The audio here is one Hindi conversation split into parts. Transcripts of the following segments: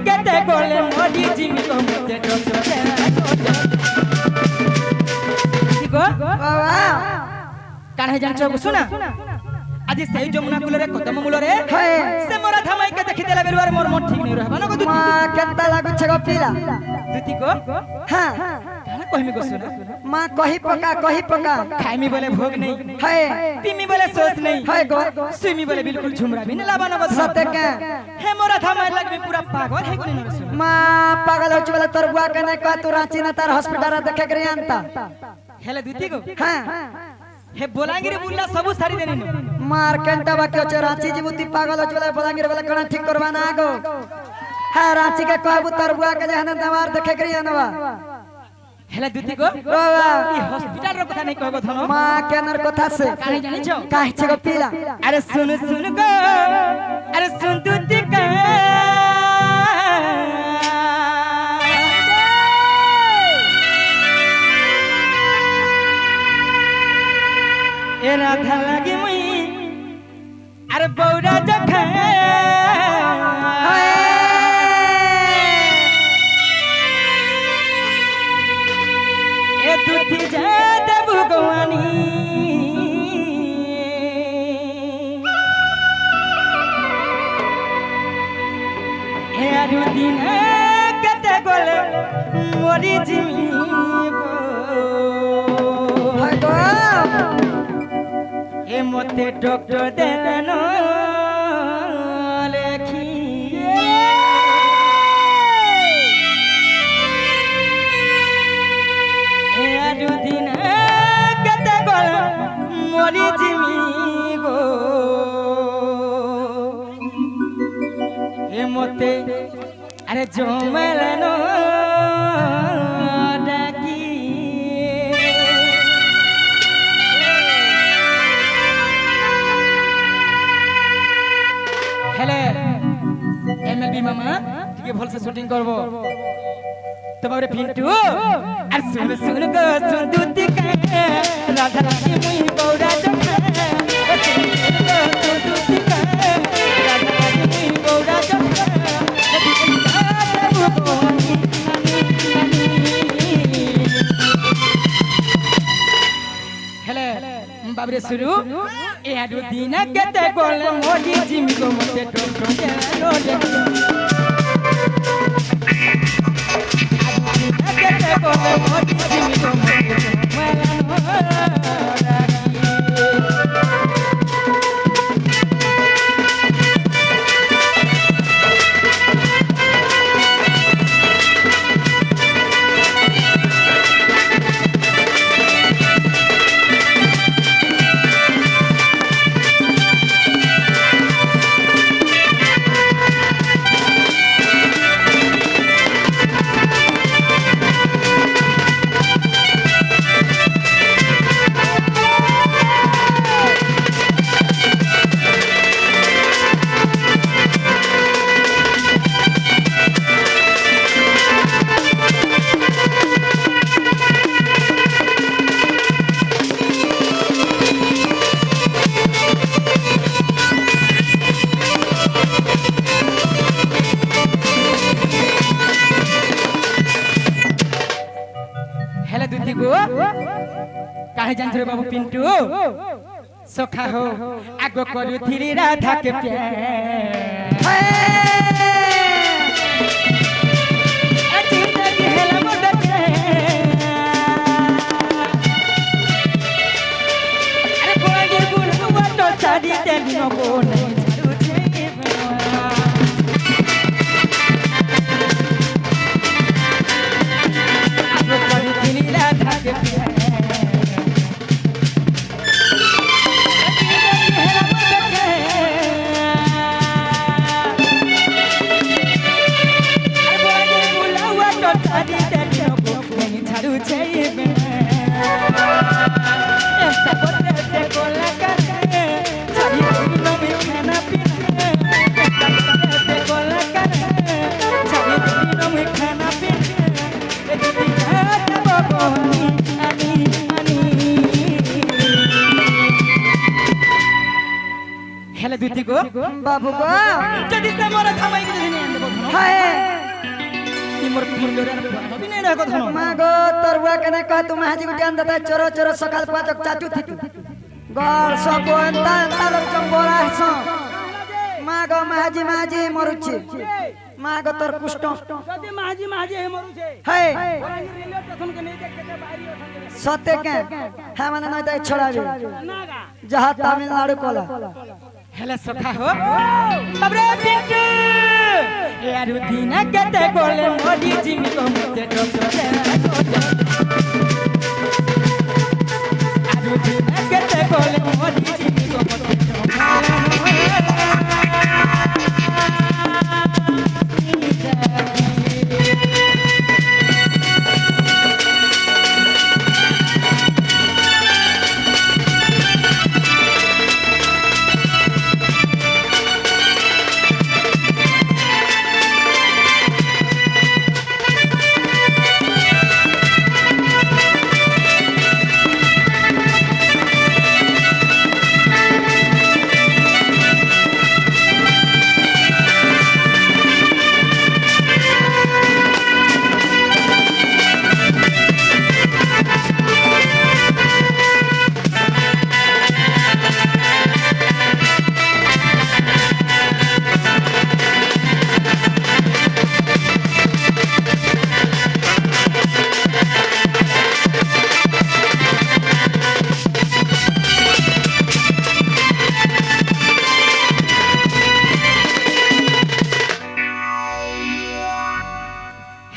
কেতে গলে মরি জিমি গো মতে ডক্টর গো বাবা কানে জানছো শুনা আজি সেই যমুনা কুলরে কদম মূলরে সে মোরা থামাই কে দেখি দেলা বেরুয়ার মোর মন ঠিক নাই রহবা না গো দুতি মা কেতা লাগুছে গো পিলা দুতি গো হ্যাঁ কানে কহিমি গো শুনা মা কহি পকা খাইমি বলে ভোগ নেই হায় পিমি বলে সোচ নেই হায় গো সুইমি বলে বিলকুল ঝুমরা বিন লাবা না গো সতে কে হে মোরা থামাই লাগবি পুরা পাগল হে গুনি না শুনা মা পাগল হচ্ছে বলে তোর বুয়া কেনে কহ তু রাঁচি না তার হসপিটাল দেখে করে আনতা হেলে দুতি গো হ্যাঁ হে বলাঙ্গির বুল্লা সবু সারি দেনি মার কেনটা বাকি হচ্ছে রাঁচি জীবতি পাগল হচ্ছে বলে বলাঙ্গির বলে কোন ঠিক করবা না গো হ্যাঁ রাঁচি কে কহবু তোর বুয়া কে যেখানে দেওয়ার দেখে করে আনবা হেলে দুতি গো বাবা এই হসপিটাল র কথা নাই কহ গো ধন মা কেনার কথা আছে কানে জানিছো কাহিছে গো পিলা अरे सुन सुन गो अरे सुन दूती का ए राधा लगी मुई अरे बौरा जखा ए दूती जा देबु गवानी दिन कते गोले मोरी जिमी गो ए मोते डॉक्टर देनो लेखी ए आरु दिन कते गोले मोरी जिमी गो ए मोते अरे जो मेलनो डाकी हेले एमएलबी मामा ठीक भल से शूटिंग करबो तुम्हारे पिंटू अरे सुन सुन गो सुन दूती के राधा रानी मुई बौरा जखा सुन सुन गो सुन दूती के राधा रानी मुई बौरा जखा बाबरे शुरू ए आडू दिन केते गोले मोदी जिमी गो मते टोटो नो दे केते गोले मोदी जिमी गो मते मला नो काहे जानथरे बाबू पिंटू सखा हो आगो करू थिरी राधा के प्यार जिंदगी हेला मोदके अरे बोंगे गुण वाटो साडी तेली नो को नहीं झारू छे आगो करू थिरी राधा के प्यार बाबू गो जदी से मोरा थमाई के नहीं आंदे बोल हाय মোর পিন্ডরে ভাবি নাই না কথা মাগো তোর বুয়া কেনে কয় তুমি হাজি গুটি আন দাতা চোর চোর সকাল পাচক চাচু থিতু গর সব এন্তা তালক জম্বরা হস মাগো মাহাজি মরুছি মাগো তোর কুষ্ট যদি মাঝি হে মরুছে হে রেলওয়ে স্টেশন কে নেই দেখতে বাইরে ওঠে সতে কে হ্যাঁ মানে নয় তাই ছড়াবে না গা যাহা তামিলনাড়ু কলা হেলে সখা হো তবরে পিন্টু এ আর দিন কেতে বলে মরি জিমি কো মতে ডোজে আর দিন কেতে বলে মরি জিমি কো মতে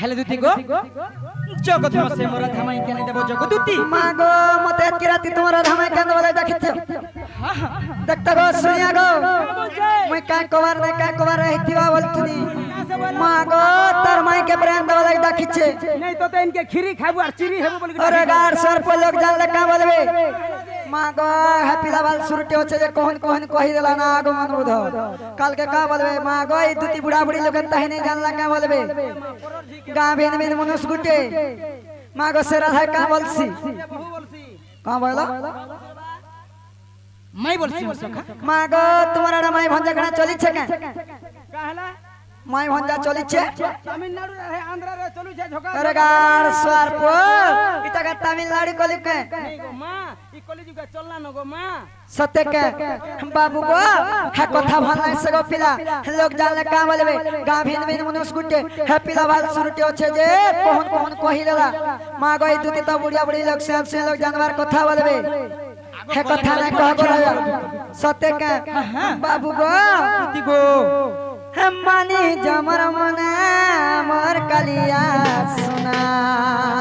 হেলে দুতি গো জগৎ মসে মোরা ধামাই কেনে দেব জগদুতি মাগো মতে আজকে রাতি তোমার ধামে কেন বলে দেখিছ দেখতে গো শুনিয়া গো মই কাই কবার রহিতিবা বলতুনি মাগো তোর মাই के प्रेम दवा लग দেখিছে नहीं तो इनके खीरी खाबो और चिरी हेबो बोल अरे गार सर पर लोग जानले का बोलबे मागो हैप्पी लावाल सुरटे होचे जे कोहन कोहन कहि देला ना आगो मन बुध काल के का बोलबे मागो ई दुती बुढ़ा बुढ़ी लोग तहि नहीं जानला का बोलबे गां भेन भेन मनुष्य गुटे मागो से राधा का बोलसी का बोला मैं बोलसी सखा मागो तुम्हारा माई भंजा गणा चली छे का कहला माई भंजा चली छे तमिलनाडु रे आंध्र रे चलू छे झोका अरे गार स्वार पो इता का तमिलनाडु कली के नहीं गो मां ई कॉलेज का चलना न गो मां सत्य के बाबू गो है कथा भला से गो पिला लोग जानले का बोलबे गा भिन भिन मनुष्य गुटे हैप्पी लावाल सुरटे होचे जे कोहन कोहन कहि देला मां गई दुती तो बुढ़िया बुढ़ी लोग से लोग जानवर कथा बोलबे है कथा नहीं कह गो सत्य के बाबू गो दुती गो हम मानी जमर मना मोर कलिया सुना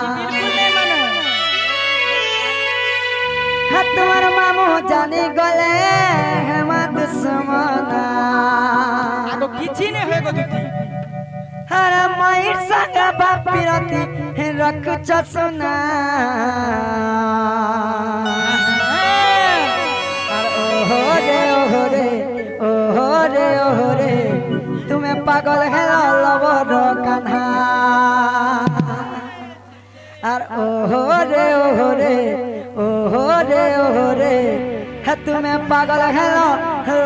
बिल्कुल नहीं माने तुम्हार मामू जानी गले हम दुश्मना आगो किछि ने होय गो दुती हर माइर संग बापी राती रख चसना ओहो रे तुम्हें पागल है लवर कान्हा और ओहो रे है तुम्हें पागल है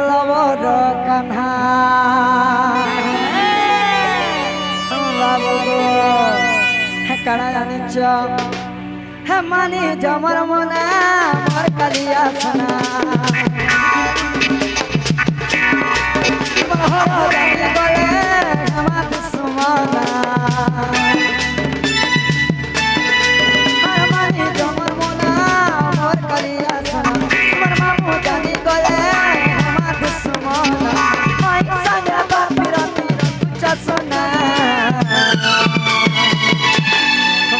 लवर कान्हा है कड़ा जानी है मानी जमर मना मोर कलिया सना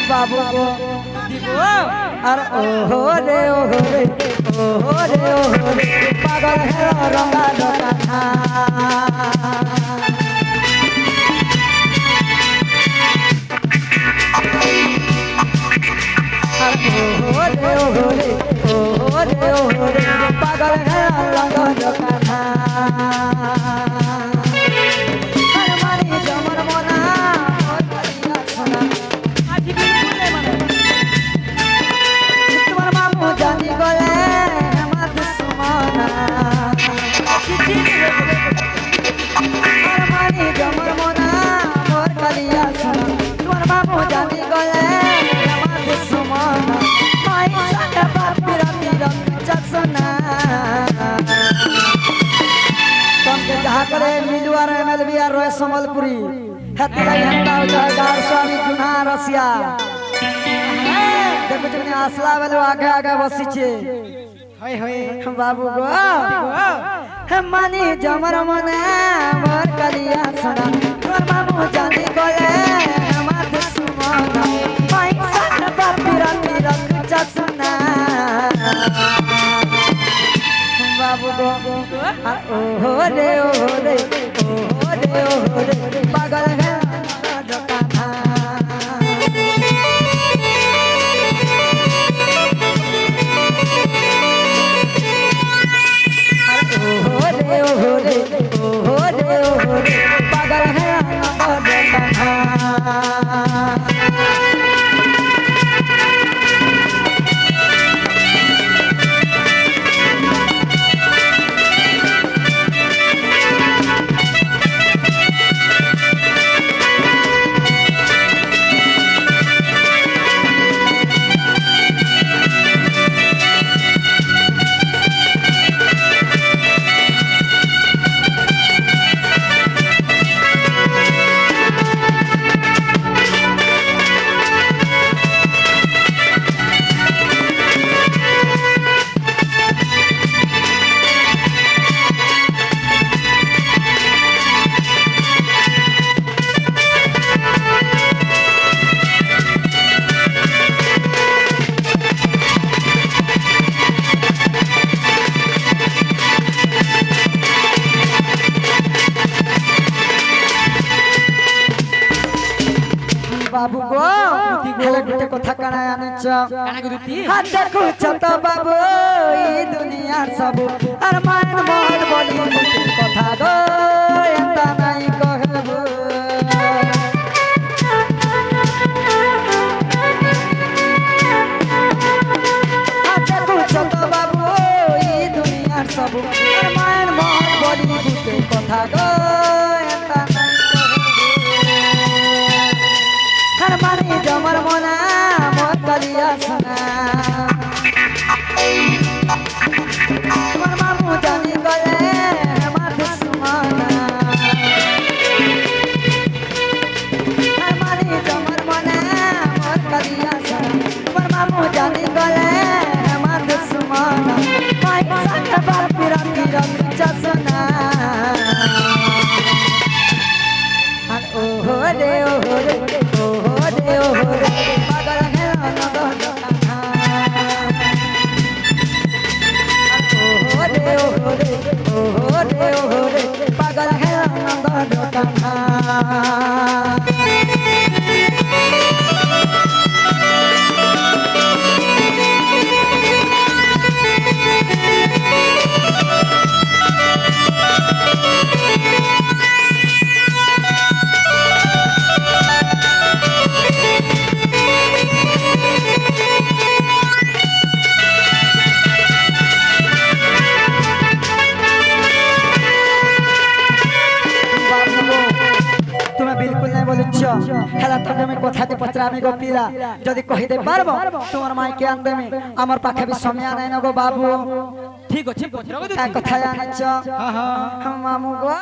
बाबू को दिगो और ओहो रे पागल है रंगा लोकाना ओहो रे पागल है रंगा लोकाना हनुमानी जमर मोना और कलिया सोना आज बिल्कुल नहीं माने तुम्हार मामू जानी गले हम दुश्मना किछि ने होय गो जुआर एमएलबी আর রয় সম্বলপুরি হাতি লাই হান্তা জয় গার স্বামী জুনা রসিয়া দেখো তুমি আসলা বলে আগে আগে বসিছে হয় হয় বাবু গো মানি জমর মনে মোর কালিয়া সোনা তোর মামু জানি গলে আমার দুশ্মন মাই সান বাপিরা মিরা কুচা সোনা বাবু গো ও রে পাগল হে দোকানা पागल है बाबू गो हेले गुटे कथा काना आनिच কানা গুদুতি हाथ देखो छत बाबू ई दुनिया सब আর মান মন বলি গুटे कथा गो एता নাই कहबो हाथ देखो छत बाबू ई दुनिया सब আর মান মন বলি গুटे कथा गो एता নাই हर मानी जमर मोना मोर कलिया सोना मोर मामू जानी गले हमार दुश्मना हर मानी जमर मोना मोर कलिया सोना मोर मामू जानी गले हमार दुश्मना माई संग बाप पिरा पिरा पिचा सोना ओ हो रे पागल है दोकाना ओ रे पागल है दोकाना হেলা তবে আমি কথাতে পচরামি গো পিলা যদি কহিতে পারবো তোমার মাইকে আনবে আমার পাখে বি সময় নাই না গো বাবু ঠিক আছে পচরাবো কথা আনিছ হ্যাঁ হ্যাঁ মামু গো